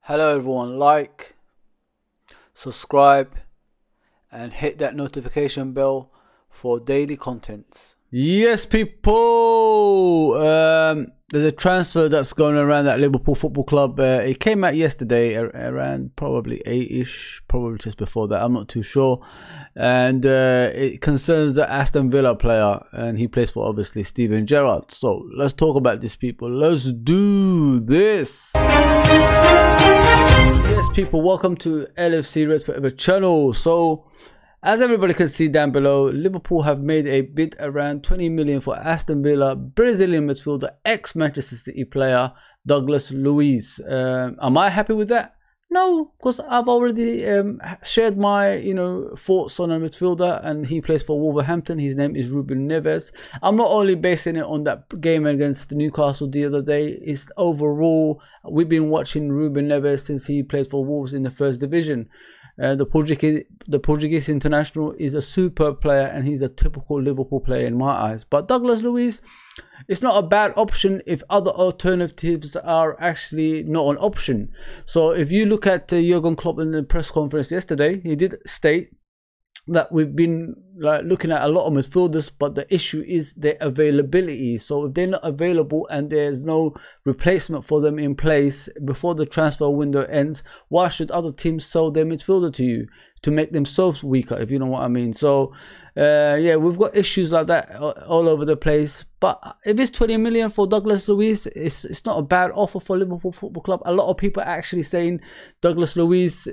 Hello everyone, like, subscribe and hit that notification bell for daily contents. Yes people, there's a transfer that's going around at Liverpool Football Club. It came out yesterday around probably 8ish, probably just before that, I'm not too sure. And it concerns the Aston Villa player, and he plays for obviously Steven Gerrard. So let's talk about this, people. Let's do this. Yes people, welcome to LFC Red Forever channel. So as everybody can see down below, Liverpool have made a bid around 20 million for Aston Villa Brazilian midfielder, ex-Manchester City player Douglas Luiz. Am I happy with that? No, because I've already shared my thoughts on a midfielder, and he plays for Wolverhampton. His name is Ruben Neves. I'm not only basing it on that game against Newcastle the other day. It's overall, we've been watching Ruben Neves since he played for Wolves in the first division. The Portuguese international is a super player, and he's a typical Liverpool player in my eyes. But Douglas Luiz, it's not a bad option if other alternatives are actually not an option. So if you look at Jurgen Klopp in the press conference yesterday, he did state that we've been looking at a lot of midfielders, but the issue is their availability. So if they're not available and there's no replacement for them in place before the transfer window ends, why should other teams sell their midfielder to you to make themselves weaker, if you know what I mean? So yeah, we've got issues like that all over the place. But if it's 20 million for Douglas Luiz, it's not a bad offer for Liverpool Football Club. A lot of people are actually saying Douglas Luiz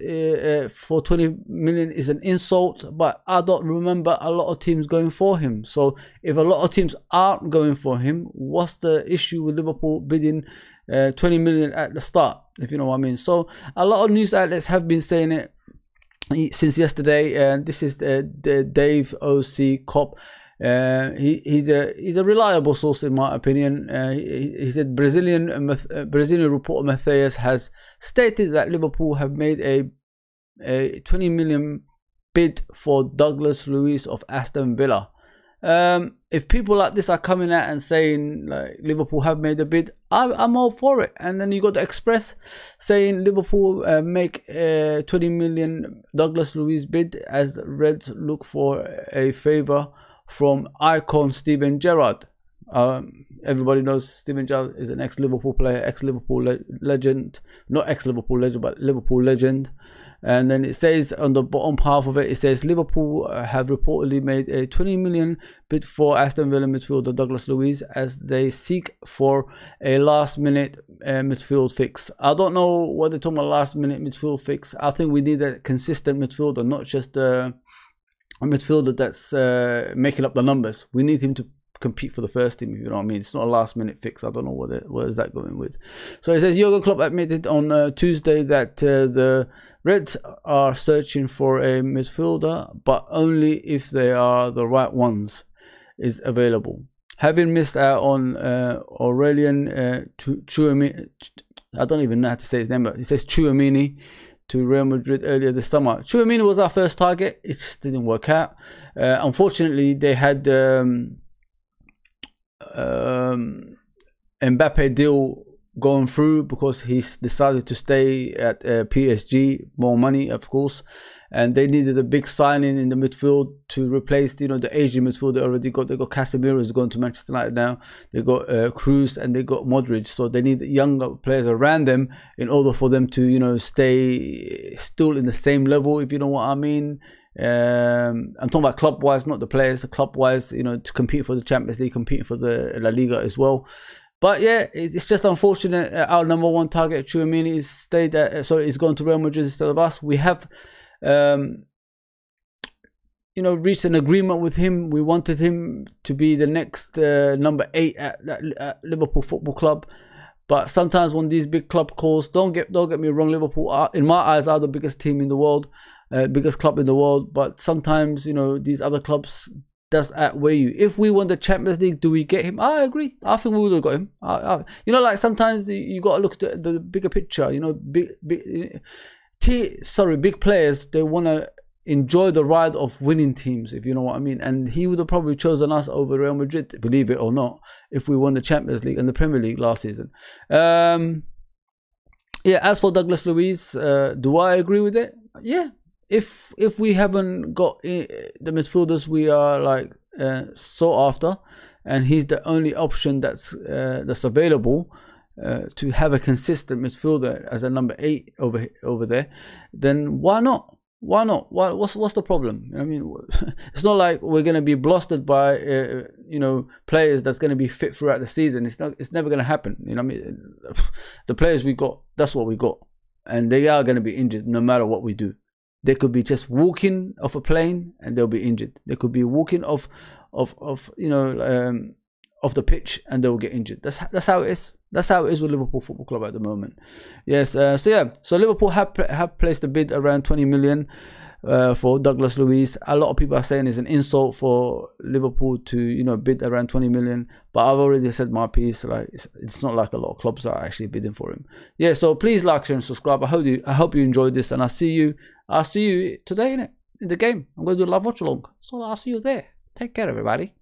for 20 million is an insult, but I don't remember a lot of teams going for him. So if a lot of teams aren't going for him, what's the issue with Liverpool bidding 20 million at the start, if you know what I mean? So a lot of news outlets have been saying it since yesterday, and this is the Dave OC Cop. He's a reliable source in my opinion. He said Brazilian reporter Matthias has stated that Liverpool have made a 20 million bid for Douglas Luiz of Aston Villa. If people like this are coming out and saying like Liverpool have made a bid, I'm all for it. And then you got the Express saying Liverpool make 20 million Douglas Luiz bid as Reds look for a favour from icon Steven Gerrard. Everybody knows Steven Gerrard is an ex-Liverpool player, ex-Liverpool legend, not ex-Liverpool legend, but Liverpool legend. And then it says on the bottom half of it, it says Liverpool have reportedly made a 20 million bid for Aston Villa midfielder Douglas Luiz as they seek for a last-minute midfield fix. I don't know what they're talking about, last-minute midfield fix. I think we need a consistent midfielder, not just a midfielder that's making up the numbers. We need him to compete for the first team, if you know what I mean. It's not a last minute fix. I don't know what is that going with. So it says Jurgen Klopp admitted on Tuesday that the Reds are searching for a midfielder, but only if they are the right ones is available. Having missed out on Aurelien Tchouameni, I don't even know how to say his name, but he says Tchouameni to Real Madrid earlier this summer. Tchouameni was our first target. It just didn't work out. Unfortunately, they had Mbappe deal going through because he's decided to stay at PSG, more money of course, and they needed a big signing in the midfield to replace the Asian midfield they already got. They got Casemiro who's going to Manchester United now, they got Cruz, and they got Modric, so they need younger players around them in order for them to stay still in the same level, if you know what I mean. I'm talking about club wise, not the players. The club wise, to compete for the Champions League, competing for the La Liga as well. But yeah, it's just unfortunate. Our number one target, Tchouameni, is stayed at, sorry, is going to Real Madrid instead of us. We have reached an agreement with him. We wanted him to be the next number 8 at Liverpool Football Club. But sometimes when these big club calls, don't get me wrong, Liverpool are, in my eyes, are the biggest team in the world, biggest club in the world. But sometimes these other clubs does outweigh you. If we won the Champions League, do we get him? I agree. I think we would have got him. Like sometimes you got to look at the bigger picture. Big players, they want to enjoy the ride of winning teams, if you know what I mean. And he would have probably chosen us over Real Madrid, believe it or not, if we won the Champions League and the Premier League last season. yeah, as for Douglas Luiz, do I agree with it? Yeah. If we haven't got the midfielders we are like sought after, and he's the only option that's available to have a consistent midfielder as a number 8 over there, then why not? Why not? What's the problem? I mean, it's not like we're going to be blasted by you know, players that's going to be fit throughout the season. It's never going to happen. You know what I mean? The players we got, that's what we got, and they are going to be injured no matter what we do. They could be just walking off a plane and they'll be injured. They could be walking off you know, off the pitch and they'll get injured. That's how it is. That's how it is with Liverpool Football Club at the moment. Yes. So yeah. So Liverpool have placed a bid around 20 million for Douglas Luiz. A lot of people are saying it's an insult for Liverpool to, you know, bid around 20 million. But I've already said my piece. Like it's not like a lot of clubs are actually bidding for him. Yeah. So please like, share, and subscribe. I hope you enjoyed this, and I'll see you today in the game. I'm going to do a live watch along. So I'll see you there. Take care, everybody.